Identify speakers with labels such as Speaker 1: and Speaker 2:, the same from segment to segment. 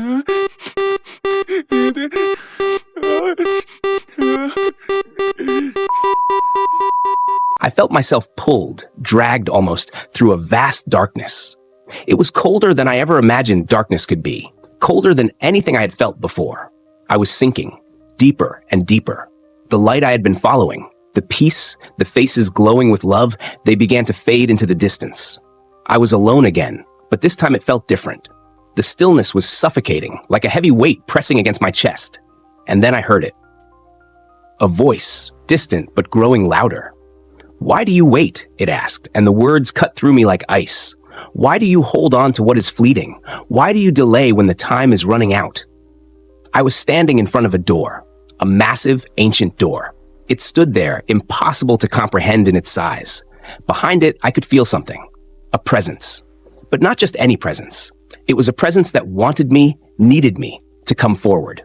Speaker 1: I felt myself pulled, dragged almost, through a vast darkness. It was colder than I ever imagined darkness could be, colder than anything I had felt before. I was sinking, deeper and deeper. The light I had been following, the peace, the faces glowing with love, they began to fade into the distance. I was alone again, but this time it felt different. The stillness was suffocating, like a heavy weight pressing against my chest. And then I heard it. A voice, distant but growing louder. "Why do you wait?" it asked, and the words cut through me like ice. "Why do you hold on to what is fleeting? Why do you delay when the time is running out?" I was standing in front of a door, a massive, ancient door. It stood there, impossible to comprehend in its size. Behind it, I could feel something. A presence. But not just any presence. It was a presence that wanted me, needed me, to come forward.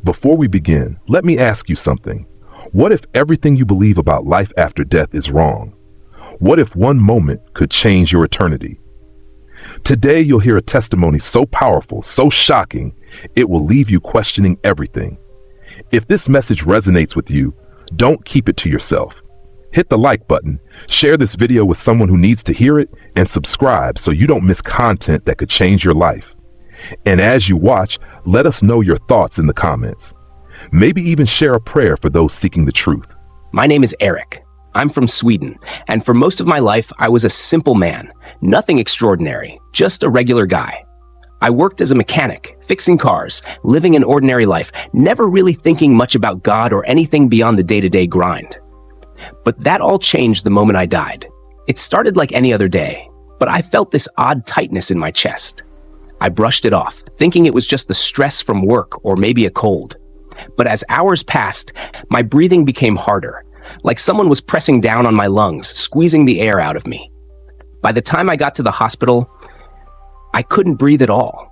Speaker 2: Before we begin, let me ask you something. What if everything you believe about life after death is wrong? What if one moment could change your eternity? Today, you'll hear a testimony so powerful, so shocking, it will leave you questioning everything. If this message resonates with you, don't keep it to yourself. Hit the like button, share this video with someone who needs to hear it, and subscribe so you don't miss content that could change your life. And as you watch, let us know your thoughts in the comments. Maybe even share a prayer for those seeking the truth.
Speaker 1: My name is Erik. I'm from Sweden, and for most of my life, I was a simple man. Nothing extraordinary, just a regular guy. I worked as a mechanic, fixing cars, living an ordinary life, never really thinking much about God or anything beyond the day-to-day grind. But that all changed the moment I died. It started like any other day, but I felt this odd tightness in my chest. I brushed it off, thinking it was just the stress from work or maybe a cold. But as hours passed, my breathing became harder, like someone was pressing down on my lungs, squeezing the air out of me. By the time I got to the hospital, I couldn't breathe at all.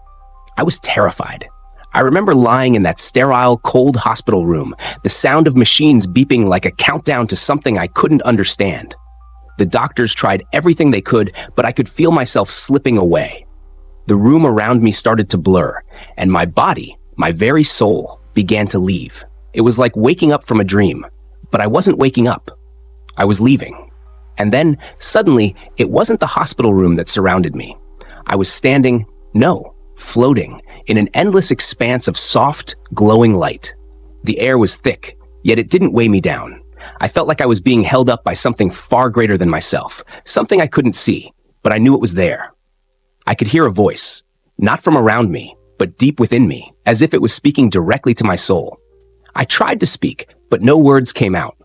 Speaker 1: I was terrified. I remember lying in that sterile, cold hospital room, the sound of machines beeping like a countdown to something I couldn't understand. The doctors tried everything they could, but I could feel myself slipping away. The room around me started to blur, and my body, my very soul, began to leave. It was like waking up from a dream, but I wasn't waking up. I was leaving. And then, suddenly, it wasn't the hospital room that surrounded me. I was floating, in an endless expanse of soft, glowing light. The air was thick, yet it didn't weigh me down. I felt like I was being held up by something far greater than myself, something I couldn't see, but I knew it was there. I could hear a voice, not from around me, but deep within me, as if it was speaking directly to my soul. I tried to speak, but no words came out.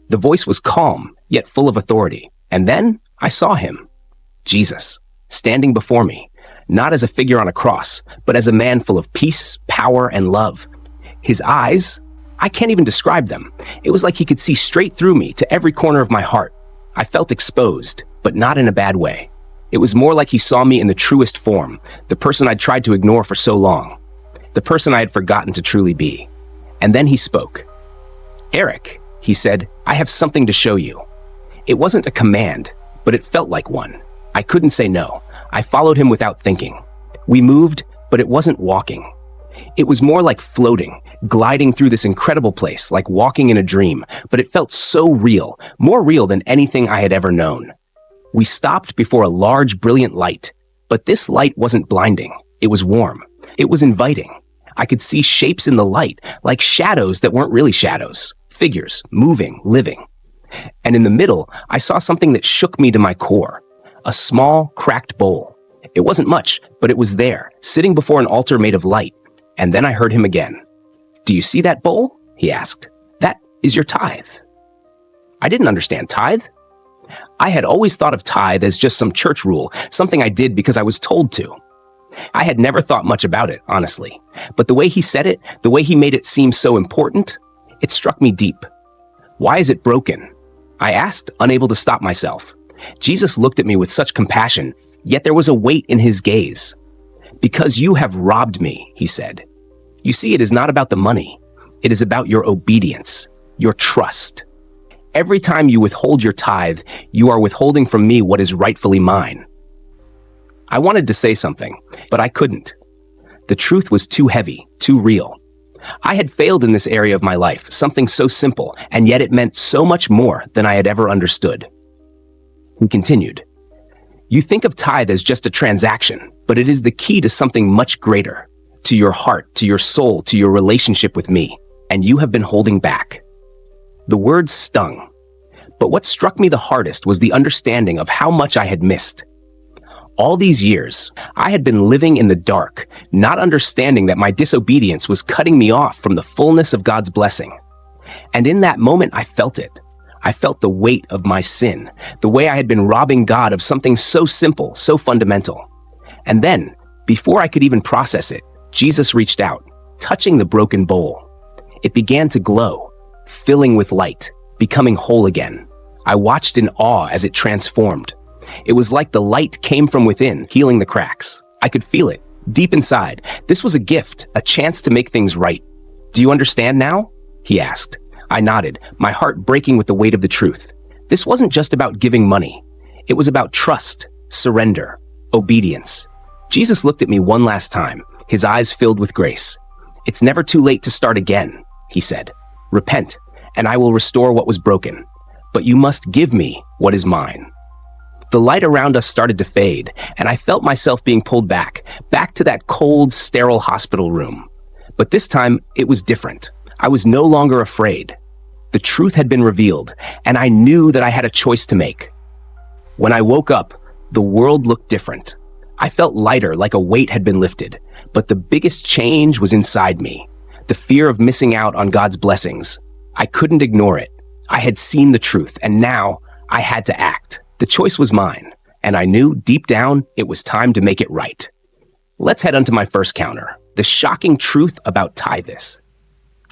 Speaker 1: The voice was calm, yet full of authority. And then I saw him, Jesus, standing before me, not as a figure on a cross, but as a man full of peace, power, and love. His eyes, I can't even describe them. It was like he could see straight through me to every corner of my heart. I felt exposed, but not in a bad way. It was more like he saw me in the truest form, the person I'd tried to ignore for so long, the person I had forgotten to truly be. And then he spoke. "Erik," he said, "I have something to show you." It wasn't a command, but it felt like one. I couldn't say no. I followed him without thinking. We moved, but it wasn't walking. It was more like floating, gliding through this incredible place, like walking in a dream, but it felt so real, more real than anything I had ever known. We stopped before a large, brilliant light, but this light wasn't blinding. It was warm. It was inviting. I could see shapes in the light, like shadows that weren't really shadows, figures, moving, living. And in the middle, I saw something that shook me to my core, a small, cracked bowl. It wasn't much, but it was there, sitting before an altar made of light. And then I heard him again. "Do you see that bowl?" he asked. "That is your tithe." I didn't understand tithe. I had always thought of tithe as just some church rule, something I did because I was told to. I had never thought much about it, honestly. But the way he said it, the way he made it seem so important, it struck me deep. "Why is it broken?" I asked, unable to stop myself. Jesus looked at me with such compassion, yet there was a weight in his gaze. "Because you have robbed me," he said. "You see, it is not about the money. It is about your obedience, your trust. Every time you withhold your tithe, you are withholding from me what is rightfully mine." I wanted to say something, but I couldn't. The truth was too heavy, too real. I had failed in this area of my life, something so simple, and yet it meant so much more than I had ever understood. He continued, "You think of tithe as just a transaction, but it is the key to something much greater, to your heart, to your soul, to your relationship with me, and you have been holding back." The words stung, but what struck me the hardest was the understanding of how much I had missed. All these years, I had been living in the dark, not understanding that my disobedience was cutting me off from the fullness of God's blessing. And in that moment, I felt it. I felt the weight of my sin, the way I had been robbing God of something so simple, so fundamental. And then, before I could even process it, Jesus reached out, touching the broken bowl. It began to glow, filling with light, becoming whole again. I watched in awe as it transformed. It was like the light came from within, healing the cracks. I could feel it, deep inside. This was a gift, a chance to make things right. "Do you understand now?" he asked. I nodded, my heart breaking with the weight of the truth. This wasn't just about giving money. It was about trust, surrender, obedience. Jesus looked at me one last time, his eyes filled with grace. "It's never too late to start again," he said. "Repent, and I will restore what was broken. But you must give me what is mine." The light around us started to fade, and I felt myself being pulled back to that cold, sterile hospital room. But this time, it was different. I was no longer afraid. The truth had been revealed, and I knew that I had a choice to make. When I woke up, the world looked different. I felt lighter, like a weight had been lifted. But the biggest change was inside me. The fear of missing out on God's blessings. I couldn't ignore it. I had seen the truth, and now I had to act. The choice was mine, and I knew deep down it was time to make it right. Let's head on to my first counter, the shocking truth about tithes.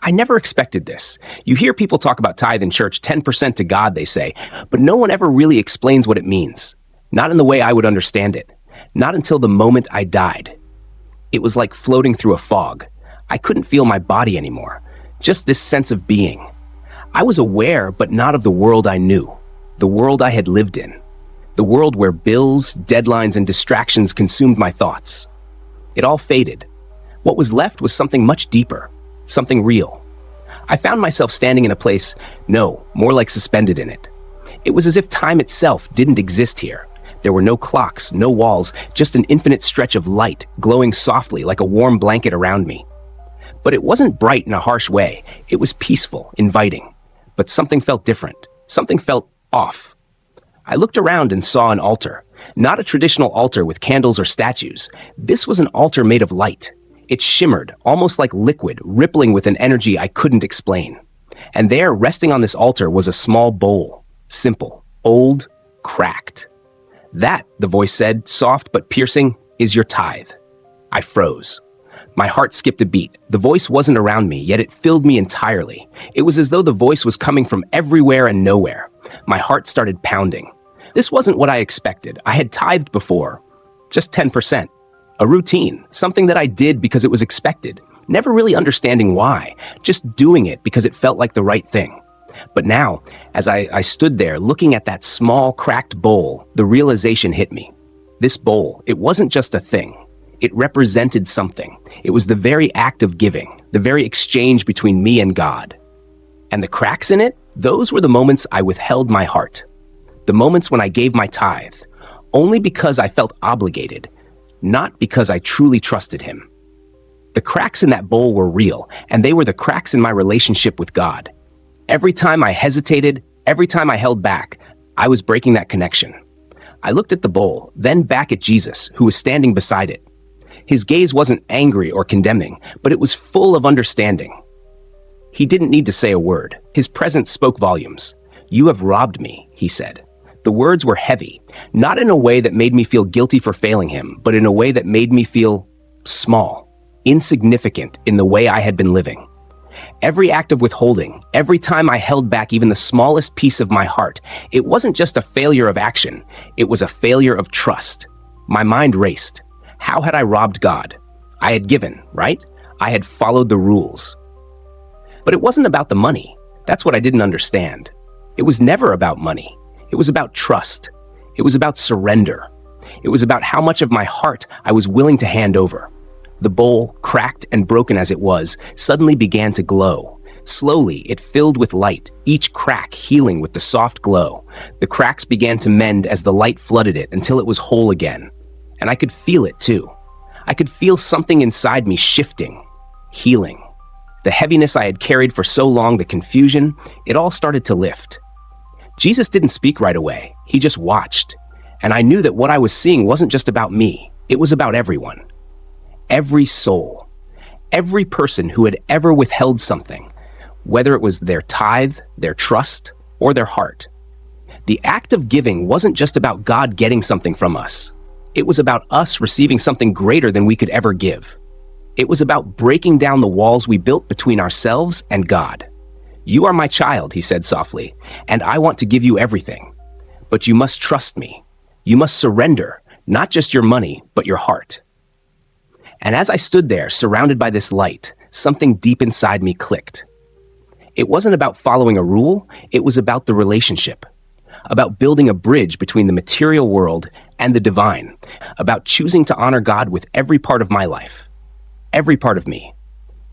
Speaker 1: I never expected this. You hear people talk about tithe in church, 10% to God, they say, but no one ever really explains what it means. Not in the way I would understand it. Not until the moment I died. It was like floating through a fog. I couldn't feel my body anymore, just this sense of being. I was aware, but not of the world I knew. The world I had lived in. The world where bills, deadlines, and distractions consumed my thoughts. It all faded. What was left was something much deeper, something real. I found myself standing in a place, more like suspended in it. It was as if time itself didn't exist here. There were no clocks, no walls, just an infinite stretch of light glowing softly like a warm blanket around me. But it wasn't bright in a harsh way. It was peaceful, inviting. But something felt different. Something felt off. I looked around and saw an altar. Not a traditional altar with candles or statues. This was an altar made of light. It shimmered, almost like liquid, rippling with an energy I couldn't explain. And there, resting on this altar, was a small bowl. Simple, old, cracked. "That," the voice said, soft but piercing, "is your tithe." I froze. My heart skipped a beat. The voice wasn't around me, yet it filled me entirely. It was as though the voice was coming from everywhere and nowhere. My heart started pounding. This wasn't what I expected. I had tithed before. Just 10%. A routine, something that I did because it was expected, never really understanding why, just doing it because it felt like the right thing. But now, as I stood there looking at that small, cracked bowl, the realization hit me. This bowl, it wasn't just a thing. It represented something. It was the very act of giving, the very exchange between me and God. And the cracks in it, those were the moments I withheld my heart. The moments when I gave my tithe, only because I felt obligated, not because I truly trusted him. The cracks in that bowl were real, and they were the cracks in my relationship with God. Every time I hesitated, every time I held back, I was breaking that connection. I looked at the bowl, then back at Jesus, who was standing beside it. His gaze wasn't angry or condemning, but it was full of understanding. He didn't need to say a word. His presence spoke volumes. "You have robbed me," he said. The words were heavy, not in a way that made me feel guilty for failing him, but in a way that made me feel small, insignificant in the way I had been living. Every act of withholding, every time I held back even the smallest piece of my heart, it wasn't just a failure of action, it was a failure of trust. My mind raced. How had I robbed God? I had given, right? I had followed the rules. But it wasn't about the money. That's what I didn't understand. It was never about money. It was about trust. It was about surrender. It was about how much of my heart I was willing to hand over. The bowl, cracked and broken as it was, suddenly began to glow. Slowly, it filled with light, each crack healing with the soft glow. The cracks began to mend as the light flooded it until it was whole again. And I could feel it too. I could feel something inside me shifting, healing. The heaviness I had carried for so long, the confusion, it all started to lift. Jesus didn't speak right away. He just watched. And I knew that what I was seeing wasn't just about me. It was about everyone. Every soul. Every person who had ever withheld something, whether it was their tithe, their trust, or their heart. The act of giving wasn't just about God getting something from us. It was about us receiving something greater than we could ever give. It was about breaking down the walls we built between ourselves and God. "You are my child," he said softly, "and I want to give you everything. But you must trust me. You must surrender, not just your money, but your heart." And as I stood there, surrounded by this light, something deep inside me clicked. It wasn't about following a rule, it was about the relationship. About building a bridge between the material world and the divine. About choosing to honor God with every part of my life. Every part of me.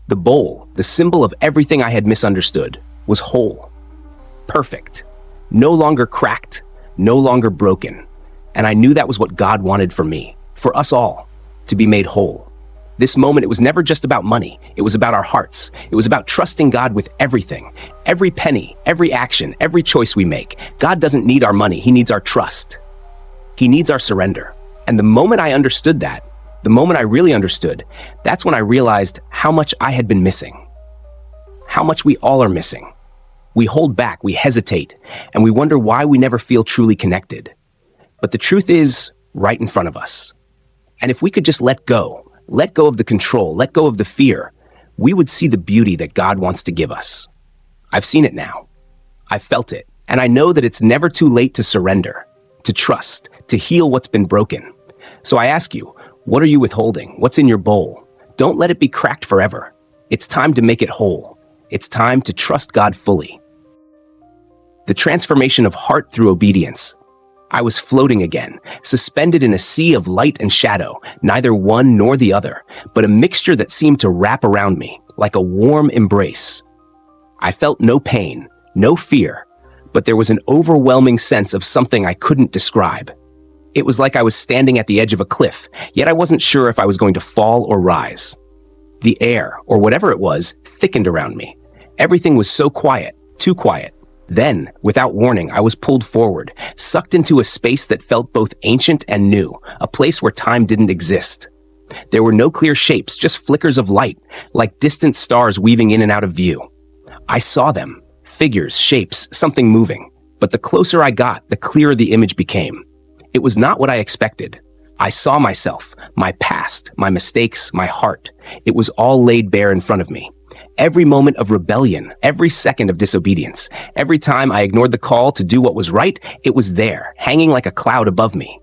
Speaker 1: The bowl, the symbol of everything I had misunderstood, was whole. Perfect. No longer cracked, no longer broken. And I knew that was what God wanted for me, for us all, to be made whole. This moment, it was never just about money. It was about our hearts. It was about trusting God with everything. Every penny, every action, every choice we make. God doesn't need our money. He needs our trust. He needs our surrender. And the moment I understood that, the moment I really understood, that's when I realized how much I had been missing. How much we all are missing. We hold back, we hesitate, and we wonder why we never feel truly connected. But the truth is right in front of us. And if we could just let go of the control, let go of the fear, we would see the beauty that God wants to give us. I've seen it now. I've felt it. And I know that it's never too late to surrender, to trust, to heal what's been broken. So I ask you, what are you withholding? What's in your bowl? Don't let it be cracked forever. It's time to make it whole. It's time to trust God fully. The transformation of heart through obedience. I was floating again, suspended in a sea of light and shadow, neither one nor the other, but a mixture that seemed to wrap around me, like a warm embrace. I felt no pain, no fear, but there was an overwhelming sense of something I couldn't describe. It was like I was standing at the edge of a cliff, yet I wasn't sure if I was going to fall or rise. The air, or whatever it was, thickened around me. Everything was so quiet, too quiet. Then, without warning, I was pulled forward, sucked into a space that felt both ancient and new, a place where time didn't exist. There were no clear shapes, just flickers of light, like distant stars weaving in and out of view. I saw them, figures, shapes, something moving. But the closer I got, the clearer the image became. It was not what I expected. I saw myself, my past, my mistakes, my heart. It was all laid bare in front of me. Every moment of rebellion, every second of disobedience, every time I ignored the call to do what was right, it was there, hanging like a cloud above me.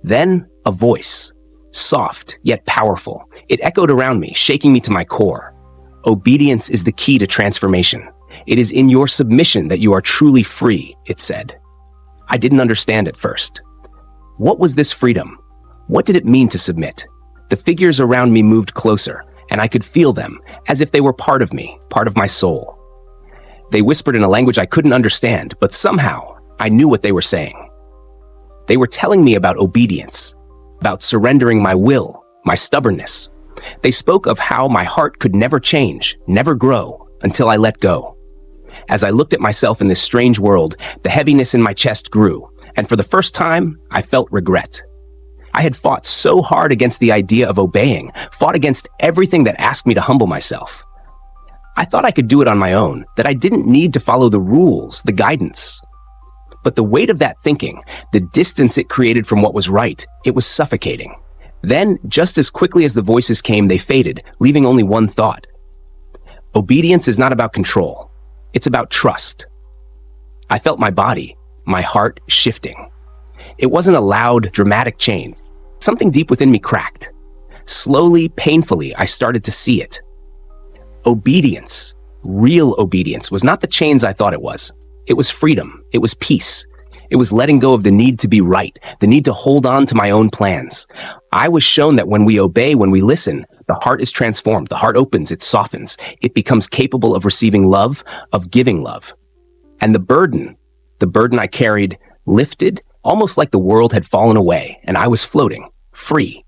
Speaker 1: Then, a voice, soft yet powerful. It echoed around me, shaking me to my core. Obedience is the key to transformation. It is in your submission that you are truly free, it said. I didn't understand at first. What was this freedom? What did it mean to submit? The figures around me moved closer, and I could feel them, as if they were part of me, part of my soul. They whispered in a language I couldn't understand, but somehow I knew what they were saying. They were telling me about obedience, about surrendering my will, my stubbornness. They spoke of how my heart could never change, never grow, until I let go. As I looked at myself in this strange world, the heaviness in my chest grew, and for the first time, I felt regret. I had fought so hard against the idea of obeying, fought against everything that asked me to humble myself. I thought I could do it on my own, that I didn't need to follow the rules, the guidance. But the weight of that thinking, the distance it created from what was right, it was suffocating. Then, just as quickly as the voices came, they faded, leaving only one thought. Obedience is not about control. It's about trust. I felt my body, my heart shifting. It wasn't a loud, dramatic change. Something deep within me cracked. Slowly, painfully, I started to see it. Obedience, real obedience, was not the chains I thought it was. It was freedom. It was peace. It was letting go of the need to be right, the need to hold on to my own plans. I was shown that when we obey, when we listen, The heart is transformed. The heart opens, it softens. It becomes capable of receiving love, of giving love. And the burden I carried lifted, almost like the world had fallen away and I was floating, free.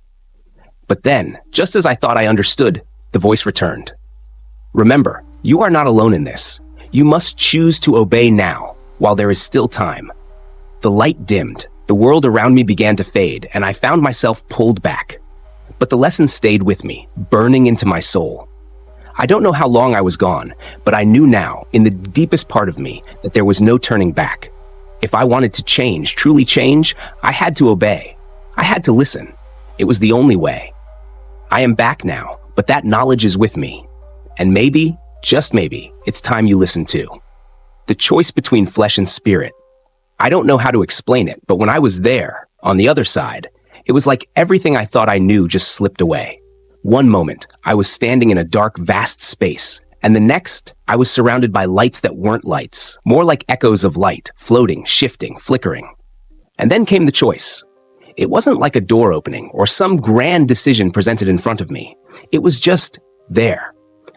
Speaker 1: But then, just as I thought I understood, the voice returned. Remember, you are not alone in this. You must choose to obey now, while there is still time. The light dimmed, the world around me began to fade, and I found myself pulled back. But the lesson stayed with me, burning into my soul. I don't know how long I was gone, but I knew now, in the deepest part of me, that there was no turning back. If I wanted to change, truly change, I had to obey. I had to listen. It was the only way. I am back now, but that knowledge is with me. And maybe, just maybe, it's time you listen too. The choice between flesh and spirit. I don't know how to explain it, but when I was there, on the other side, it was like everything I thought I knew just slipped away. One moment, I was standing in a dark, vast space, and the next, I was surrounded by lights that weren't lights, more like echoes of light, floating, shifting, flickering. And then came the choice. It wasn't like a door opening or some grand decision presented in front of me. It was just there.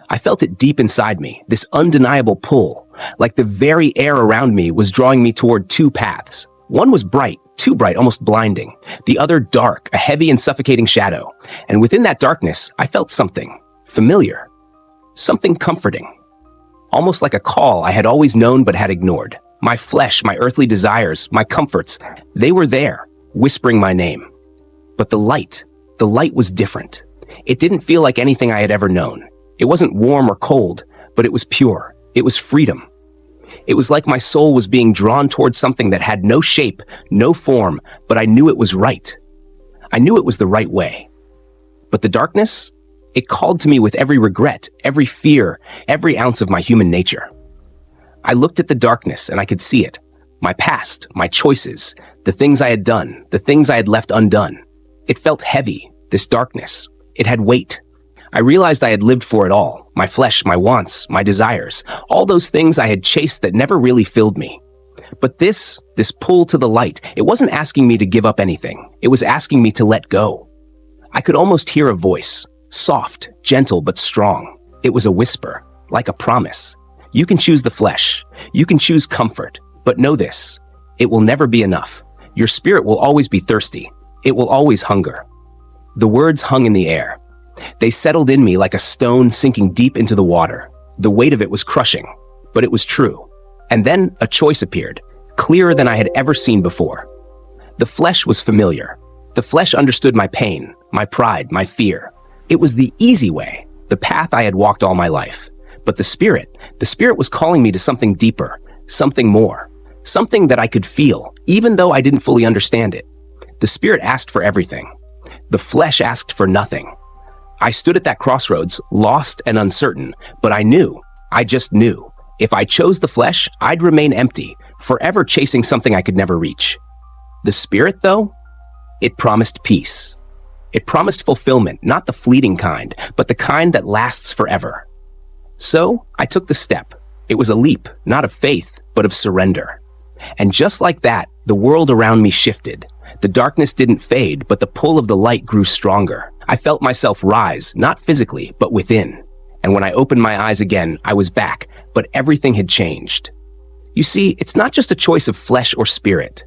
Speaker 1: I felt it deep inside me, this undeniable pull, like the very air around me was drawing me toward two paths. One was bright, too bright, almost blinding. The other dark, a heavy and suffocating shadow. And within that darkness, I felt something familiar, something comforting, almost like a call I had always known but had ignored. My flesh, my earthly desires, my comforts, they were there, whispering my name. But the light was different. It didn't feel like anything I had ever known. It wasn't warm or cold, but it was pure. It was freedom. It was like my soul was being drawn towards something that had no shape, no form, but I knew it was right. I knew it was the right way. But the darkness, it called to me with every regret, every fear, every ounce of my human nature. I looked at the darkness and I could see it. My past, my choices, the things I had done, the things I had left undone. It felt heavy, this darkness. It had weight. I realized I had lived for it all, my flesh, my wants, my desires, all those things I had chased that never really filled me. But this pull to the light, it wasn't asking me to give up anything. It was asking me to let go. I could almost hear a voice, soft, gentle, but strong. It was a whisper, like a promise. You can choose the flesh. You can choose comfort. But know this, it will never be enough. Your spirit will always be thirsty. It will always hunger. The words hung in the air. They settled in me like a stone sinking deep into the water. The weight of it was crushing, but it was true. And then a choice appeared, clearer than I had ever seen before. The flesh was familiar. The flesh understood my pain, my pride, my fear. It was the easy way, the path I had walked all my life. But the spirit was calling me to something deeper, something more, something that I could feel, even though I didn't fully understand it. The spirit asked for everything. The flesh asked for nothing. I stood at that crossroads, lost and uncertain, but I just knew. If I chose the flesh, I'd remain empty, forever chasing something I could never reach. The spirit, though, it promised peace. It promised fulfillment, not the fleeting kind, but the kind that lasts forever. So I took the step. It was a leap, not of faith, but of surrender. And just like that, the world around me shifted. The darkness didn't fade, but the pull of the light grew stronger. I felt myself rise, not physically, but within. And when I opened my eyes again, I was back, but everything had changed. You see, it's not just a choice of flesh or spirit.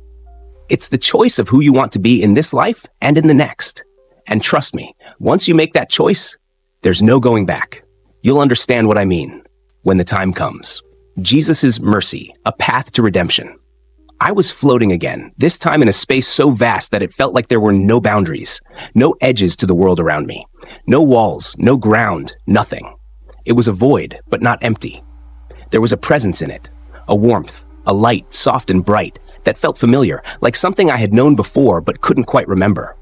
Speaker 1: It's the choice of who you want to be in this life and in the next. And trust me, once you make that choice, there's no going back. You'll understand what I mean when the time comes. Jesus' mercy, a path to redemption. I was floating again, this time in a space so vast that it felt like there were no boundaries, no edges to the world around me, no walls, no ground, nothing. It was a void, but not empty. There was a presence in it, a warmth, a light, soft and bright, that felt familiar, like something I had known before but couldn't quite remember.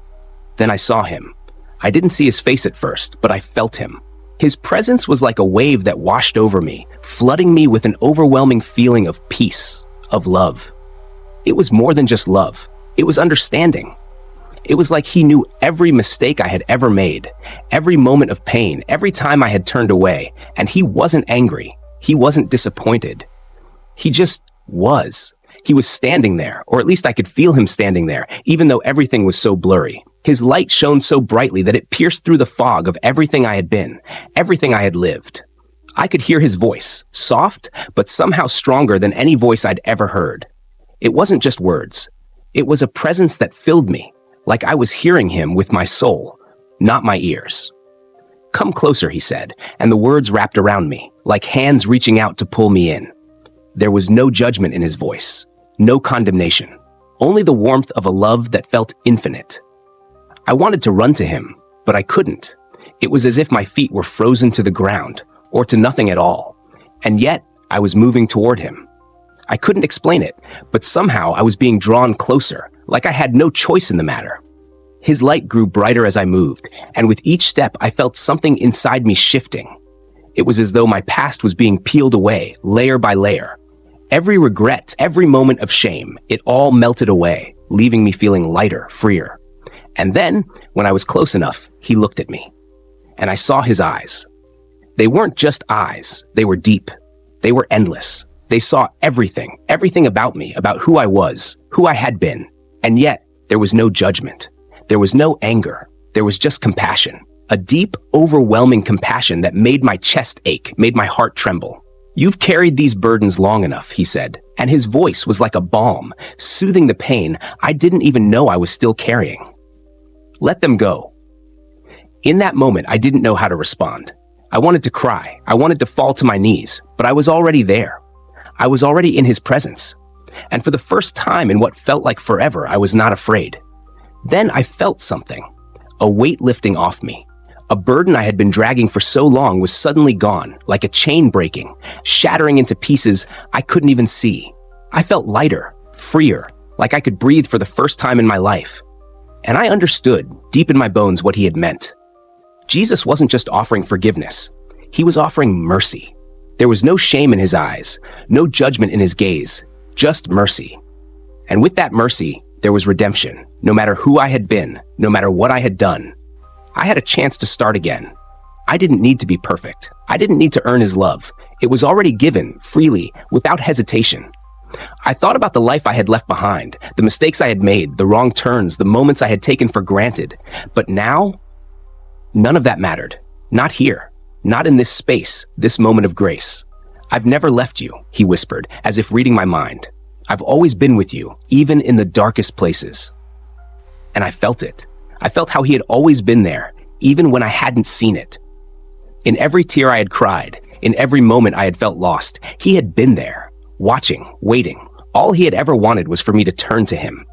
Speaker 1: Then I saw him. I didn't see his face at first, but I felt him. His presence was like a wave that washed over me, flooding me with an overwhelming feeling of peace, of love. It was more than just love. It was understanding. It was like he knew every mistake I had ever made, every moment of pain, every time I had turned away, and he wasn't angry. He wasn't disappointed. He just was. He was standing there, or at least I could feel him standing there, even though everything was so blurry. His light shone so brightly that it pierced through the fog of everything I had been, everything I had lived. I could hear his voice, soft, but somehow stronger than any voice I'd ever heard. It wasn't just words. It was a presence that filled me, like I was hearing him with my soul, not my ears. "Come closer," he said, and the words wrapped around me, like hands reaching out to pull me in. There was no judgment in his voice, no condemnation, only the warmth of a love that felt infinite. I wanted to run to him, but I couldn't. It was as if my feet were frozen to the ground, or to nothing at all, and yet I was moving toward him. I couldn't explain it, but somehow I was being drawn closer, like I had no choice in the matter. His light grew brighter as I moved, and with each step I felt something inside me shifting. It was as though my past was being peeled away, layer by layer. Every regret, every moment of shame, it all melted away, leaving me feeling lighter, freer. And then, when I was close enough, he looked at me. And I saw his eyes. They weren't just eyes, they were deep. They were endless. They saw everything, everything about me, about who I was, who I had been. And yet, there was no judgment. There was no anger. There was just compassion. A deep, overwhelming compassion that made my chest ache, made my heart tremble. "You've carried these burdens long enough," he said, and his voice was like a balm, soothing the pain I didn't even know I was still carrying. "Let them go." In that moment, I didn't know how to respond. I wanted to cry. I wanted to fall to my knees, but I was already there. I was already in his presence. And for the first time in what felt like forever, I was not afraid. Then I felt something, a weight lifting off me. A burden I had been dragging for so long was suddenly gone, like a chain breaking, shattering into pieces I couldn't even see. I felt lighter, freer, like I could breathe for the first time in my life. And I understood, deep in my bones, what he had meant. Jesus wasn't just offering forgiveness. He was offering mercy. There was no shame in his eyes, no judgment in his gaze, just mercy. And with that mercy, there was redemption, no matter who I had been, no matter what I had done. I had a chance to start again. I didn't need to be perfect. I didn't need to earn his love. It was already given, freely, without hesitation. I thought about the life I had left behind, the mistakes I had made, the wrong turns, the moments I had taken for granted. But now, none of that mattered. Not here. Not in this space, this moment of grace. "I've never left you," he whispered, as if reading my mind. "I've always been with you, even in the darkest places." And I felt it. I felt how he had always been there, even when I hadn't seen it. In every tear I had cried, in every moment I had felt lost, he had been there, watching, waiting. All he had ever wanted was for me to turn to him.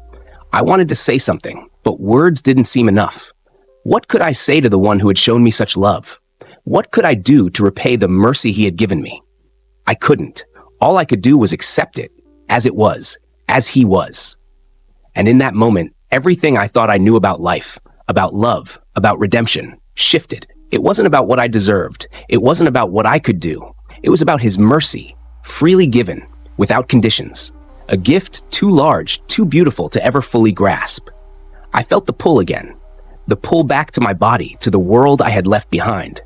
Speaker 1: I wanted to say something, but words didn't seem enough. What could I say to the one who had shown me such love? What could I do to repay the mercy he had given me? I couldn't. All I could do was accept it, as it was, as he was. And in that moment, everything I thought I knew about life, about love, about redemption, shifted. It wasn't about what I deserved. It wasn't about what I could do. It was about his mercy, freely given, without conditions. A gift too large, too beautiful to ever fully grasp. I felt the pull again. The pull back to my body, to the world I had left behind.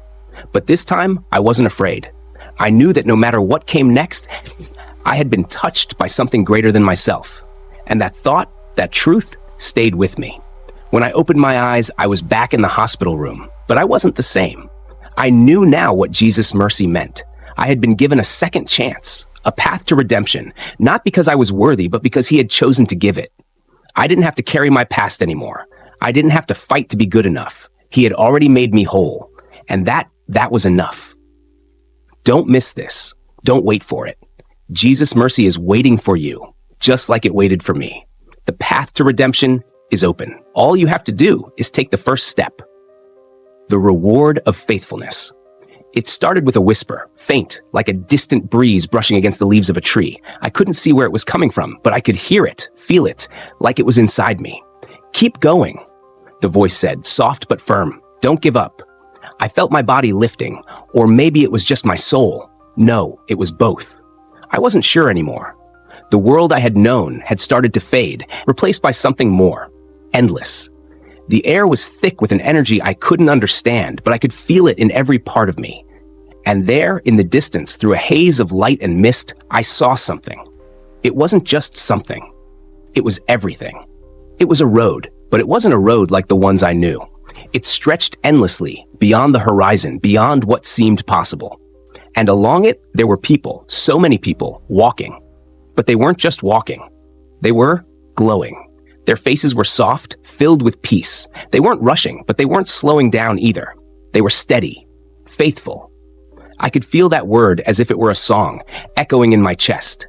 Speaker 1: But this time, I wasn't afraid. I knew that no matter what came next, I had been touched by something greater than myself. And that thought, that truth, stayed with me. When I opened my eyes, I was back in the hospital room, but I wasn't the same. I knew now what Jesus' mercy meant. I had been given a second chance, a path to redemption, not because I was worthy, but because he had chosen to give it. I didn't have to carry my past anymore. I didn't have to fight to be good enough. He had already made me whole. And that was enough. Don't miss this. Don't wait for it. Jesus' mercy is waiting for you, just like it waited for me. The path to redemption is open. All you have to do is take the first step. The reward of faithfulness. It started with a whisper, faint, like a distant breeze brushing against the leaves of a tree. I couldn't see where it was coming from, but I could hear it, feel it, like it was inside me. "Keep going," the voice said, soft but firm. "Don't give up." I felt my body lifting, or maybe it was just my soul. No, it was both. I wasn't sure anymore. The world I had known had started to fade, replaced by something more, endless. The air was thick with an energy I couldn't understand, but I could feel it in every part of me. And there, in the distance, through a haze of light and mist, I saw something. It wasn't just something. It was everything. It was a road, But it wasn't a road like the ones I knew. It stretched endlessly, beyond the horizon, beyond what seemed possible. And along it, there were people, so many people, walking. But they weren't just walking. They were glowing. Their faces were soft, filled with peace. They weren't rushing, but they weren't slowing down either. They were steady, faithful. I could feel that word as if it were a song, echoing in my chest.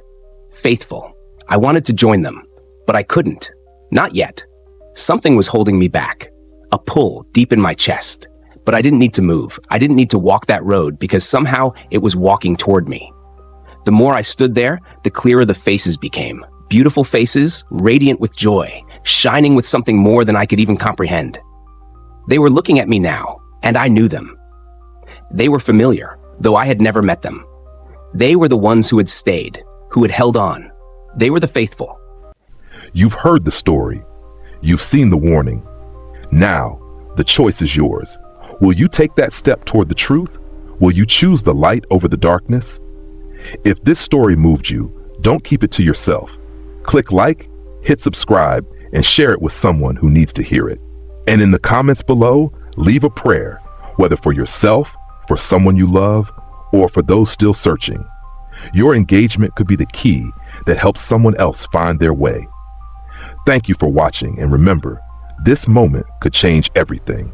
Speaker 1: Faithful. I wanted to join them, but I couldn't. Not yet. Something was holding me back. A pull deep in my chest. But I didn't need to move. I didn't need to walk that road because somehow it was walking toward me. The more I stood there, the clearer the faces became. Beautiful faces, radiant with joy, shining with something more than I could even comprehend. They were looking at me now, and I knew them. They were familiar, though I had never met them. They were the ones who had stayed, who had held on. They were the faithful.
Speaker 2: You've heard the story. You've seen the warning. Now, the choice is yours. Will you take that step toward the truth? Will you choose the light over the darkness? If this story moved you, don't keep it to yourself. Click like, hit subscribe, and share it with someone who needs to hear it. And in the comments below, leave a prayer, whether for yourself, for someone you love, or for those still searching. Your engagement could be the key that helps someone else find their way. Thank you for watching, and remember, this moment could change everything.